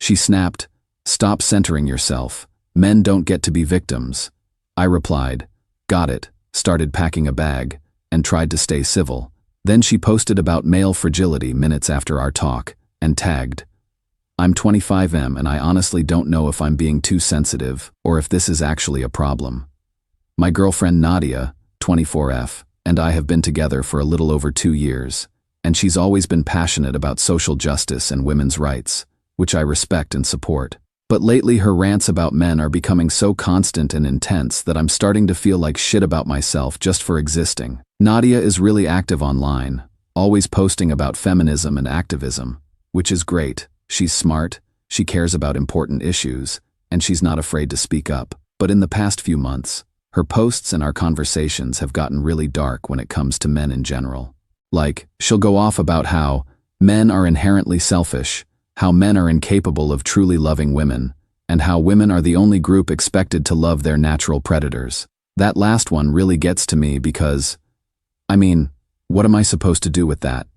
She snapped, "Stop centering yourself. Men don't get to be victims." I replied, "Got it," started packing a bag, and tried to stay civil. Then she posted about male fragility minutes after our talk, and tagged, "I'm 25M and I honestly don't know if I'm being too sensitive or if this is actually a problem. My girlfriend Nadia, 24F, and I have been together for a little over 2 years, and she's always been passionate about social justice and women's rights, which I respect and support. But lately her rants about men are becoming so constant and intense that I'm starting to feel like shit about myself just for existing. Nadia is really active online, always posting about feminism and activism, which is great. She's smart, she cares about important issues, and she's not afraid to speak up. But in the past few months, her posts and our conversations have gotten really dark when it comes to men in general. Like, she'll go off about how men are inherently selfish, how men are incapable of truly loving women, and how women are the only group expected to love their natural predators. That last one really gets to me because, what am I supposed to do with that?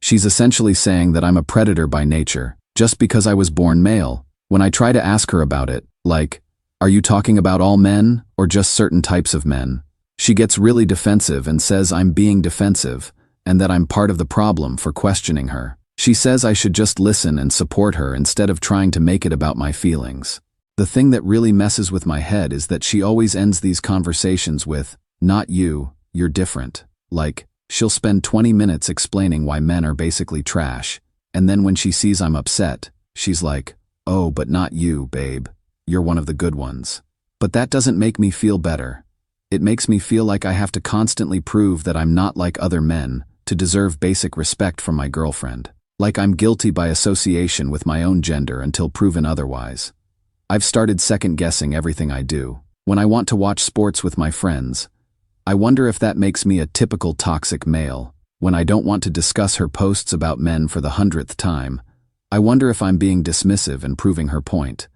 She's essentially saying that I'm a predator by nature, just because I was born male. When I try to ask her about it, like, are you talking about all men, or just certain types of men? She gets really defensive and says I'm being defensive, and that I'm part of the problem for questioning her. She says I should just listen and support her instead of trying to make it about my feelings. The thing that really messes with my head is that she always ends these conversations with, "Not you, you're different." Like, she'll spend 20 minutes explaining why men are basically trash, and then when she sees I'm upset, she's like, "Oh, but not you, babe. You're one of the good ones." But that doesn't make me feel better. It makes me feel like I have to constantly prove that I'm not like other men to deserve basic respect from my girlfriend. Like I'm guilty by association with my own gender until proven otherwise. I've started second-guessing everything I do. When I want to watch sports with my friends, I wonder if that makes me a typical toxic male. When I don't want to discuss her posts about men for the 100th time, I wonder if I'm being dismissive and proving her point.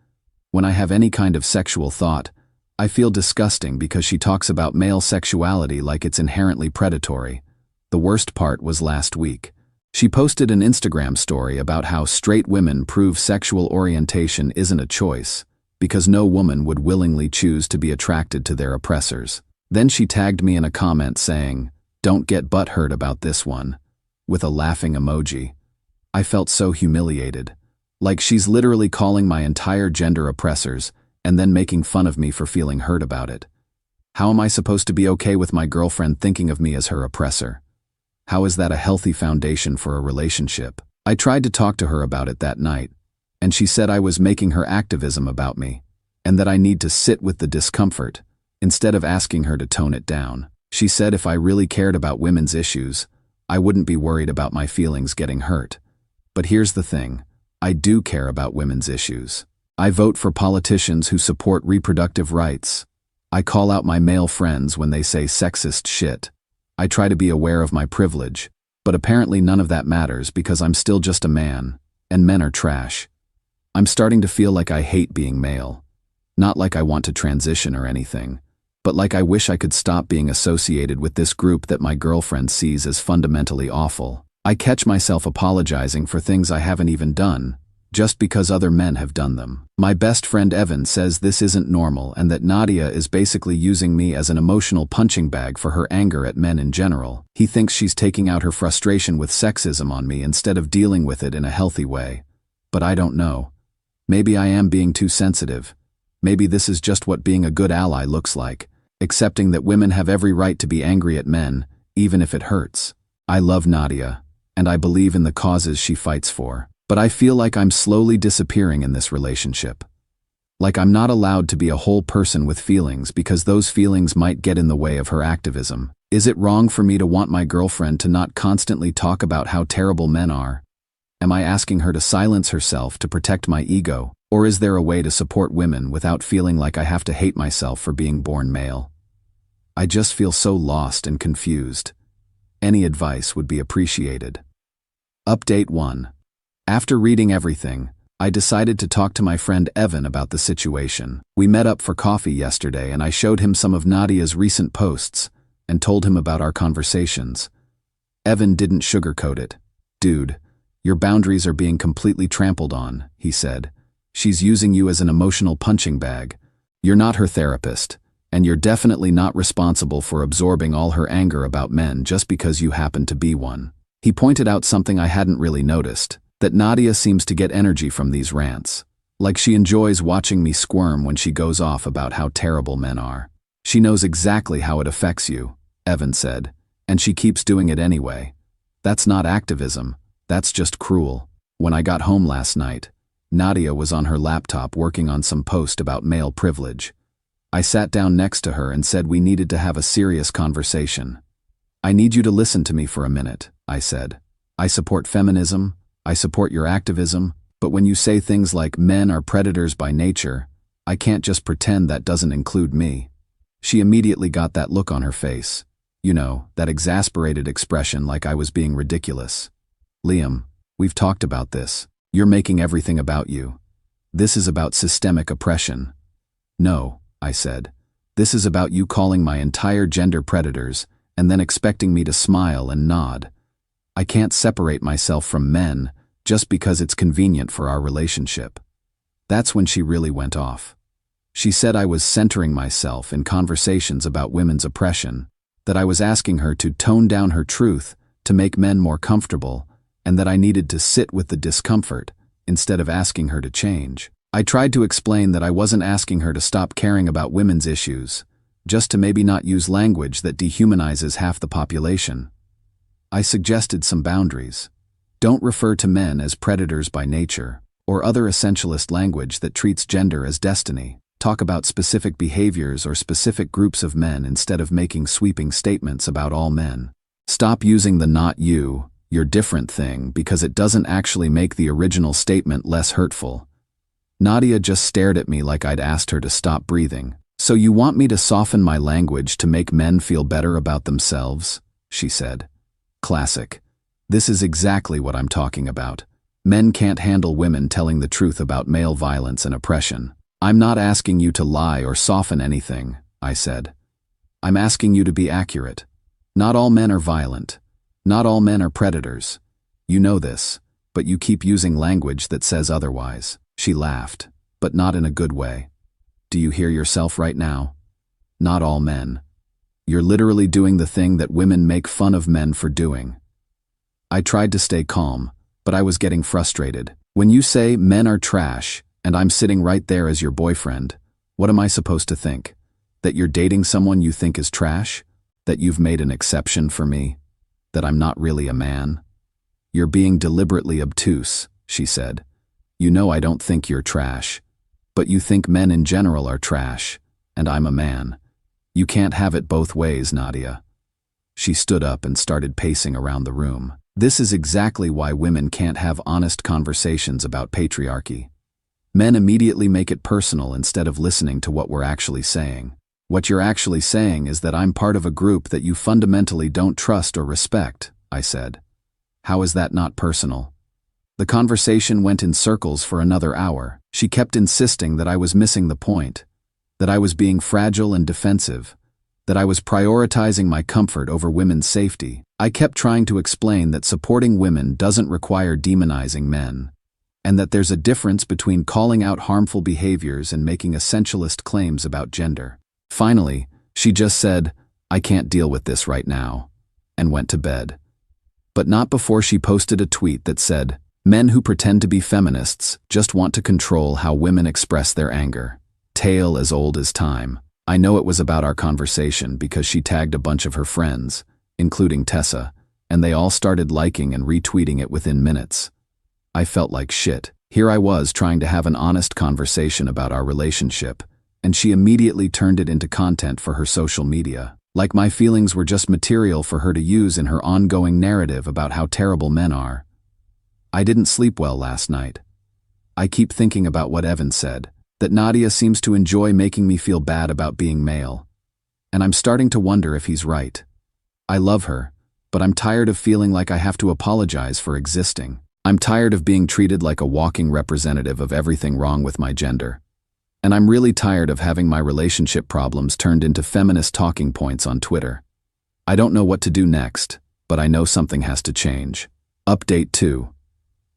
When I have any kind of sexual thought, I feel disgusting because she talks about male sexuality like it's inherently predatory. The worst part was last week. She posted an Instagram story about how straight women prove sexual orientation isn't a choice, because no woman would willingly choose to be attracted to their oppressors. Then she tagged me in a comment saying, "Don't get butthurt about this one," with a laughing emoji. I felt so humiliated. Like she's literally calling my entire gender oppressors and then making fun of me for feeling hurt about it. How am I supposed to be okay with my girlfriend thinking of me as her oppressor? How is that a healthy foundation for a relationship? I tried to talk to her about it that night, and she said I was making her activism about me, and that I need to sit with the discomfort, instead of asking her to tone it down. She said if I really cared about women's issues, I wouldn't be worried about my feelings getting hurt. But here's the thing, I do care about women's issues. I vote for politicians who support reproductive rights. I call out my male friends when they say sexist shit. I try to be aware of my privilege, but apparently none of that matters because I'm still just a man, and men are trash. I'm starting to feel like I hate being male. Not like I want to transition or anything, but like I wish I could stop being associated with this group that my girlfriend sees as fundamentally awful. I catch myself apologizing for things I haven't even done, just because other men have done them. My best friend Evan says this isn't normal and that Nadia is basically using me as an emotional punching bag for her anger at men in general. He thinks she's taking out her frustration with sexism on me instead of dealing with it in a healthy way. But I don't know. Maybe I am being too sensitive. Maybe this is just what being a good ally looks like, accepting that women have every right to be angry at men, even if it hurts. I love Nadia, and I believe in the causes she fights for. But I feel like I'm slowly disappearing in this relationship. Like I'm not allowed to be a whole person with feelings because those feelings might get in the way of her activism. Is it wrong for me to want my girlfriend to not constantly talk about how terrible men are? Am I asking her to silence herself to protect my ego? Or is there a way to support women without feeling like I have to hate myself for being born male? I just feel so lost and confused. Any advice would be appreciated. Update 1. After reading everything, I decided to talk to my friend Evan about the situation. We met up for coffee yesterday and I showed him some of Nadia's recent posts and told him about our conversations. Evan didn't sugarcoat it. "Dude, your boundaries are being completely trampled on," he said. She's using you as an emotional punching bag. You're not her therapist, and you're definitely not responsible for absorbing all her anger about men just because you happen to be one. He pointed out something I hadn't really noticed, that Nadia seems to get energy from these rants. Like she enjoys watching me squirm when she goes off about how terrible men are. She knows exactly how it affects you, Evan said, and she keeps doing it anyway. That's not activism, that's just cruel. When I got home last night, Nadia was on her laptop working on some post about male privilege. I sat down next to her and said we needed to have a serious conversation. I need you to listen to me for a minute, I said. I support feminism, I support your activism, but when you say things like men are predators by nature, I can't just pretend that doesn't include me. She immediately got that look on her face. You know, that exasperated expression like I was being ridiculous. Liam, we've talked about this. You're making everything about you. This is about systemic oppression. No, I said. This is about you calling my entire gender predators and then expecting me to smile and nod. I can't separate myself from men just because it's convenient for our relationship. That's when she really went off. She said I was centering myself in conversations about women's oppression, that I was asking her to tone down her truth to make men more comfortable, and that I needed to sit with the discomfort instead of asking her to change. I tried to explain that I wasn't asking her to stop caring about women's issues, just to maybe not use language that dehumanizes half the population. I suggested some boundaries. Don't refer to men as predators by nature, or other essentialist language that treats gender as destiny. Talk about specific behaviors or specific groups of men instead of making sweeping statements about all men. Stop using the not you, you're different thing because it doesn't actually make the original statement less hurtful. Nadia just stared at me like I'd asked her to stop breathing. So you want me to soften my language to make men feel better about themselves? She said. Classic. This is exactly what I'm talking about. Men can't handle women telling the truth about male violence and oppression. I'm not asking you to lie or soften anything, I said. I'm asking you to be accurate. Not all men are violent. Not all men are predators. You know this, but you keep using language that says otherwise. She laughed, but not in a good way. Do you hear yourself right now? Not all men. You're literally doing the thing that women make fun of men for doing. I tried to stay calm, but I was getting frustrated. When you say men are trash, and I'm sitting right there as your boyfriend, what am I supposed to think? That you're dating someone you think is trash? That you've made an exception for me? That I'm not really a man? You're being deliberately obtuse, she said. You know I don't think you're trash. But you think men in general are trash, and I'm a man. You can't have it both ways, Nadia. She stood up and started pacing around the room. This is exactly why women can't have honest conversations about patriarchy. Men immediately make it personal instead of listening to what we're actually saying. What you're actually saying is that I'm part of a group that you fundamentally don't trust or respect, I said. How is that not personal? The conversation went in circles for another hour. She kept insisting that I was missing the point, that I was being fragile and defensive, that I was prioritizing my comfort over women's safety. I kept trying to explain that supporting women doesn't require demonizing men, and that there's a difference between calling out harmful behaviors and making essentialist claims about gender. Finally, she just said, I can't deal with this right now, and went to bed. But not before she posted a tweet that said, men who pretend to be feminists just want to control how women express their anger. Tale as old as time. I know it was about our conversation because she tagged a bunch of her friends, including Tessa, and they all started liking and retweeting it within minutes. I felt like shit. Here I was trying to have an honest conversation about our relationship, and she immediately turned it into content for her social media, like my feelings were just material for her to use in her ongoing narrative about how terrible men are. I didn't sleep well last night. I keep thinking about what Evan said, that Nadia seems to enjoy making me feel bad about being male. And I'm starting to wonder if he's right. I love her, but I'm tired of feeling like I have to apologize for existing. I'm tired of being treated like a walking representative of everything wrong with my gender. And I'm really tired of having my relationship problems turned into feminist talking points on Twitter. I don't know what to do next, but I know something has to change. Update 2.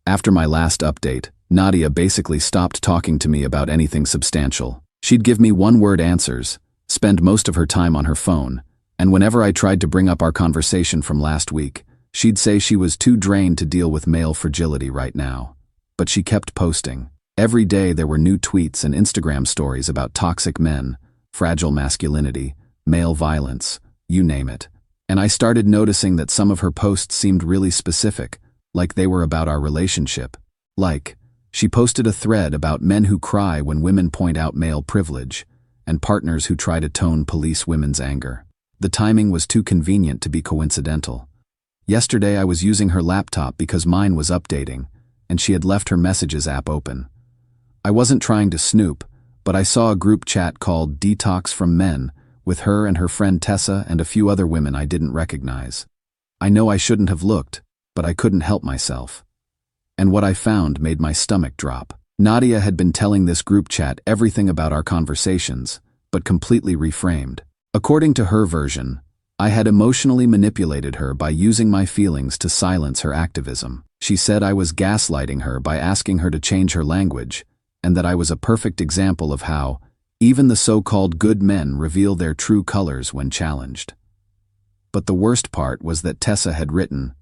After my last update, Nadia basically stopped talking to me about anything substantial. She'd give me one-word answers, spend most of her time on her phone, and whenever I tried to bring up our conversation from last week, she'd say she was too drained to deal with male fragility right now. But she kept posting. Every day there were new tweets and Instagram stories about toxic men, fragile masculinity, male violence, you name it. And I started noticing that some of her posts seemed really specific, like they were about our relationship. Like, she posted a thread about men who cry when women point out male privilege, and partners who try to tone police women's anger. The timing was too convenient to be coincidental. Yesterday I was using her laptop because mine was updating, and she had left her messages app open. I wasn't trying to snoop, but I saw a group chat called Detox from Men, with her and her friend Tessa and a few other women I didn't recognize. I know I shouldn't have looked, but I couldn't help myself. And what I found made my stomach drop. Nadia had been telling this group chat everything about our conversations, but completely reframed. According to her version, I had emotionally manipulated her by using my feelings to silence her activism. She said I was gaslighting her by asking her to change her language, and that I was a perfect example of how even the so-called good men reveal their true colors when challenged. But the worst part was that Tessa had written,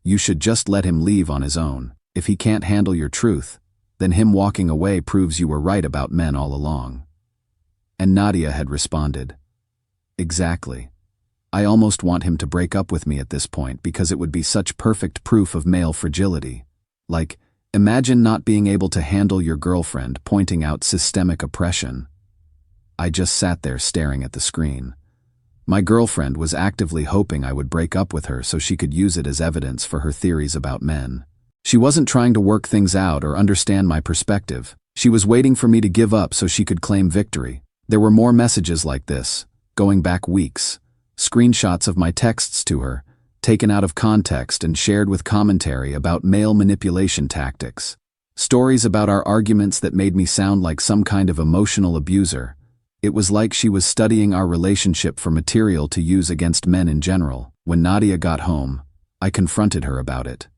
"You should just let him leave on his own. If he can't handle your truth, then him walking away proves you were right about men all along." And Nadia had responded, "Exactly. I almost want him to break up with me at this point because it would be such perfect proof of male fragility. Like, imagine not being able to handle your girlfriend pointing out systemic oppression." I just sat there staring at the screen. My girlfriend was actively hoping I would break up with her so she could use it as evidence for her theories about men. She wasn't trying to work things out or understand my perspective. She was waiting for me to give up so she could claim victory. There were more messages like this, going back weeks. Screenshots of my texts to her, taken out of context and shared with commentary about male manipulation tactics. Stories about our arguments that made me sound like some kind of emotional abuser. It was like she was studying our relationship for material to use against men in general. When Nadia got home, I confronted her about it.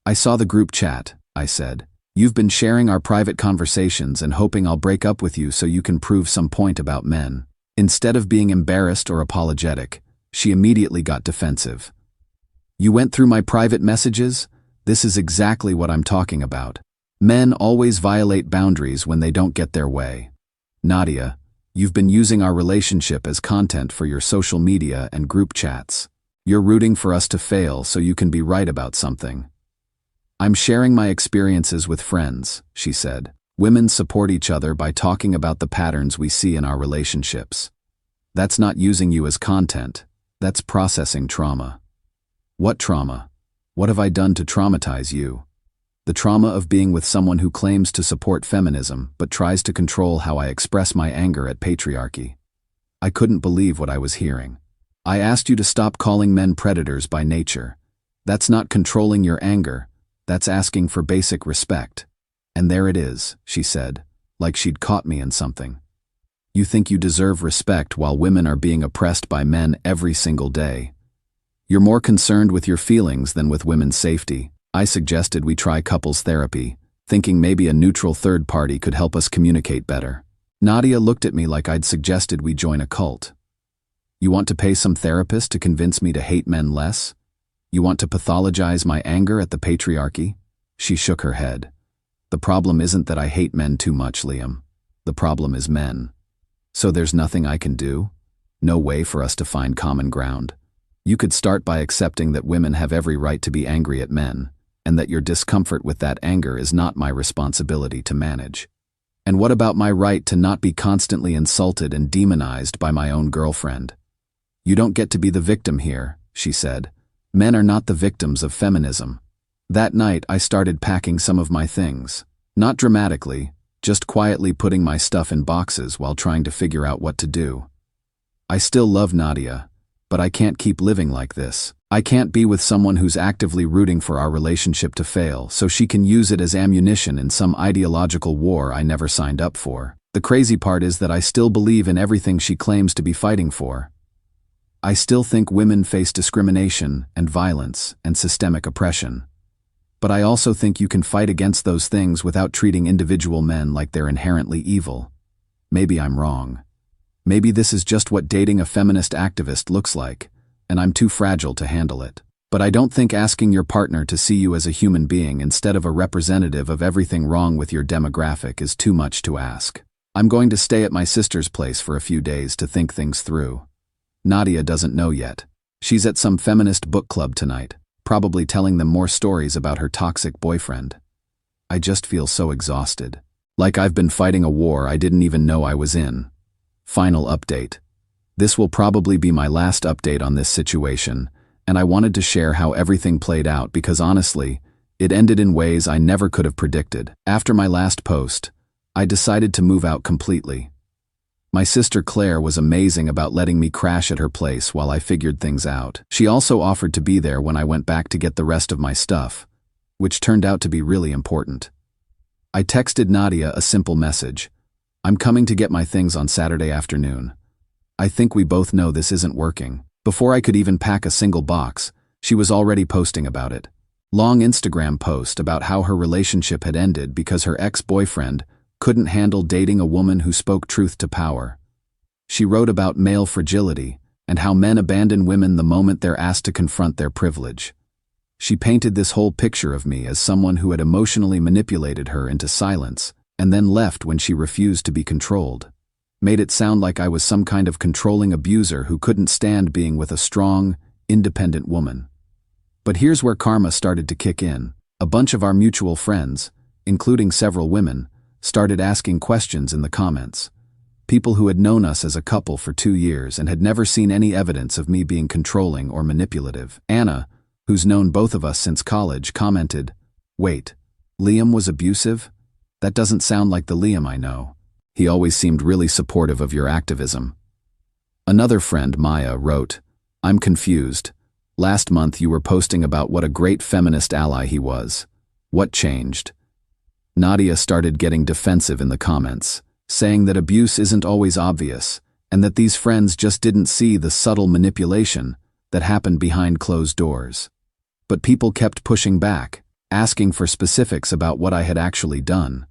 "I saw the group chat," I said. "You've been sharing our private conversations and hoping I'll break up with you so you can prove some point about men." Instead of being embarrassed or apologetic, she immediately got defensive. "You went through my private messages? This is exactly what I'm talking about. Men always violate boundaries when they don't get their way. Nadia, you've been using our relationship as content for your social media and group chats. You're rooting for us to fail so you can be right about something." "I'm sharing my experiences with friends," she said. "Women support each other by talking about the patterns we see in our relationships. That's not using you as content, that's processing trauma." "What trauma? What have I done to traumatize you?" "The trauma of being with someone who claims to support feminism but tries to control how I express my anger at patriarchy." I couldn't believe what I was hearing. "I asked you to stop calling men predators by nature. That's not controlling your anger, that's asking for basic respect. And there it is," she said, like she'd caught me in something. "You think you deserve respect while women are being oppressed by men every single day. You're more concerned with your feelings than with women's safety." I suggested we try couples therapy, thinking maybe a neutral third party could help us communicate better. Nadia looked at me like I'd suggested we join a cult. "You want to pay some therapist to convince me to hate men less? You want to pathologize my anger at the patriarchy?" She shook her head. "The problem isn't that I hate men too much, Liam. The problem is men. So there's nothing I can do? No way for us to find common ground? You could start by accepting that women have every right to be angry at men, and that your discomfort with that anger is not my responsibility to manage. And what about my right to not be constantly insulted and demonized by my own girlfriend? You don't get to be the victim here," she said. "Men are not the victims of feminism." That night I started packing some of my things. Not dramatically, just quietly putting my stuff in boxes while trying to figure out what to do. I still love Nadia, but I can't keep living like this. I can't be with someone who's actively rooting for our relationship to fail so she can use it as ammunition in some ideological war I never signed up for. The crazy part is that I still believe in everything she claims to be fighting for. I still think women face discrimination and violence and systemic oppression. But I also think you can fight against those things without treating individual men like they're inherently evil. Maybe I'm wrong. Maybe this is just what dating a feminist activist looks like, and I'm too fragile to handle it. But I don't think asking your partner to see you as a human being instead of a representative of everything wrong with your demographic is too much to ask. I'm going to stay at my sister's place for a few days to think things through. Nadia doesn't know yet. She's at some feminist book club tonight, probably telling them more stories about her toxic boyfriend. I just feel so exhausted. Like I've been fighting a war I didn't even know I was in. Final update. This will probably be my last update on this situation, and I wanted to share how everything played out because honestly, it ended in ways I never could have predicted. After my last post, I decided to move out completely. My sister Claire was amazing about letting me crash at her place while I figured things out. She also offered to be there when I went back to get the rest of my stuff, which turned out to be really important. I texted Nadia a simple message. I'm coming to get my things on Saturday afternoon. I think we both know this isn't working. Before I could even pack a single box, she was already posting about it. Long Instagram post about how her relationship had ended because her ex-boyfriend couldn't handle dating a woman who spoke truth to power. She wrote about male fragility and how men abandon women the moment they're asked to confront their privilege. She painted this whole picture of me as someone who had emotionally manipulated her into silence and then left when she refused to be controlled. Made it sound like I was some kind of controlling abuser who couldn't stand being with a strong, independent woman. But here's where karma started to kick in. A bunch of our mutual friends, including several women, started asking questions in the comments. People who had known us as a couple for 2 years and had never seen any evidence of me being controlling or manipulative. Anna, who's known both of us since college, commented, "Wait, Liam was abusive? That doesn't sound like the Liam I know. He always seemed really supportive of your activism." Another friend, Maya, wrote, "I'm confused. Last month you were posting about what a great feminist ally he was. What changed?" Nadia started getting defensive in the comments, saying that abuse isn't always obvious, and that these friends just didn't see the subtle manipulation that happened behind closed doors. But people kept pushing back, asking for specifics about what I had actually done.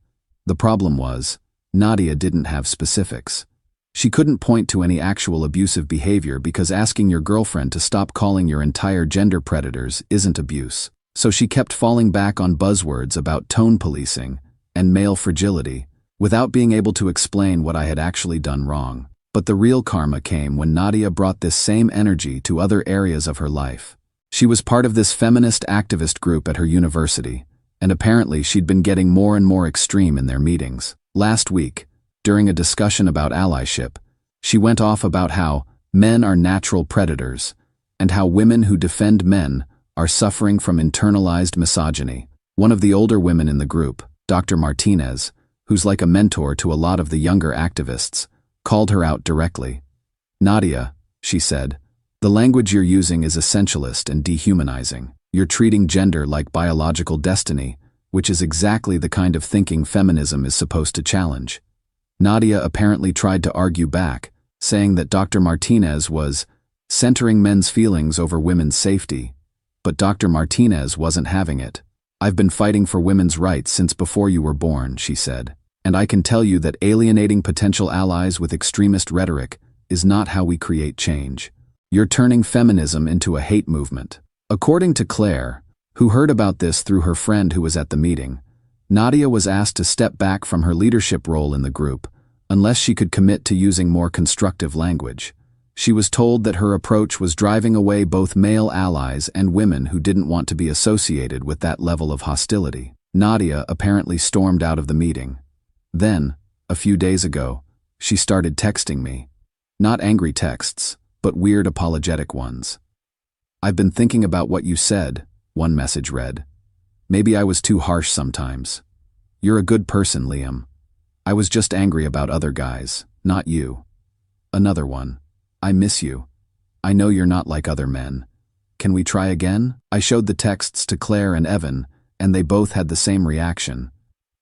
The problem was, Nadia didn't have specifics. She couldn't point to any actual abusive behavior because asking your girlfriend to stop calling your entire gender predators isn't abuse. So she kept falling back on buzzwords about tone policing and male fragility without being able to explain what I had actually done wrong. But the real karma came when Nadia brought this same energy to other areas of her life. She was part of this feminist activist group at her university, and apparently she'd been getting more and more extreme in their meetings. Last week, during a discussion about allyship, she went off about how men are natural predators and how women who defend men are suffering from internalized misogyny. One of the older women in the group, Dr. Martinez, who's like a mentor to a lot of the younger activists, called her out directly. "Nadia," she said, "the language you're using is essentialist and dehumanizing. You're treating gender like biological destiny, which is exactly the kind of thinking feminism is supposed to challenge." Nadia apparently tried to argue back, saying that Dr. Martinez was centering men's feelings over women's safety. But Dr. Martinez wasn't having it. "I've been fighting for women's rights since before you were born," she said, "and I can tell you that alienating potential allies with extremist rhetoric is not how we create change. You're turning feminism into a hate movement." According to Claire, who heard about this through her friend who was at the meeting, Nadia was asked to step back from her leadership role in the group unless she could commit to using more constructive language. She was told that her approach was driving away both male allies and women who didn't want to be associated with that level of hostility. Nadia apparently stormed out of the meeting. Then, a few days ago, she started texting me. Not angry texts, but weird apologetic ones. "I've been thinking about what you said," one message read. "Maybe I was too harsh sometimes. You're a good person, Liam. I was just angry about other guys, not you." Another one. "I miss you. I know you're not like other men. Can we try again?" I showed the texts to Claire and Evan, and they both had the same reaction.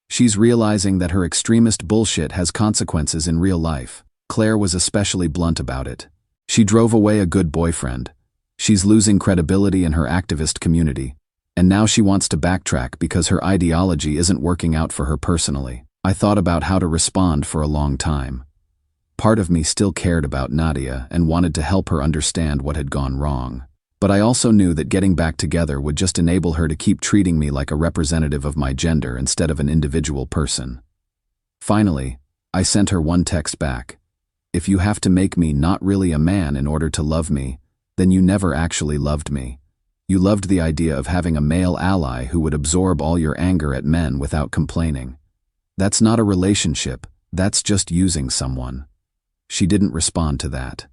She's realizing that her extremist bullshit has consequences in real life. Claire was especially blunt about it. She drove away a good boyfriend. She's losing credibility in her activist community. And now she wants to backtrack because her ideology isn't working out for her personally. I thought about how to respond for a long time. Part of me still cared about Nadia and wanted to help her understand what had gone wrong. But I also knew that getting back together would just enable her to keep treating me like a representative of my gender instead of an individual person. Finally, I sent her one text back. If you have to make me not really a man in order to love me, then you never actually loved me. You loved the idea of having a male ally who would absorb all your anger at men without complaining. That's not a relationship, that's just using someone. She didn't respond to that.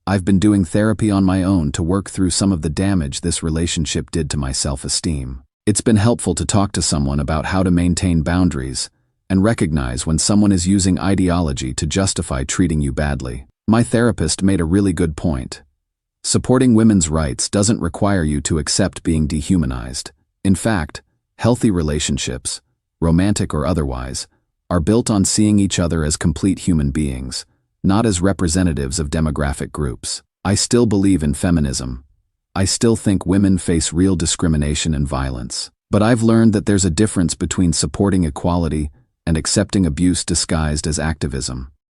I've been doing therapy on my own to work through some of the damage this relationship did to my self-esteem. It's been helpful to talk to someone about how to maintain boundaries and recognize when someone is using ideology to justify treating you badly. My therapist made a really good point. Supporting women's rights doesn't require you to accept being dehumanized. In fact, healthy relationships, romantic or otherwise, are built on seeing each other as complete human beings, not as representatives of demographic groups. I still believe in feminism. I still think women face real discrimination and violence. But I've learned that there's a difference between supporting equality and accepting abuse disguised as activism.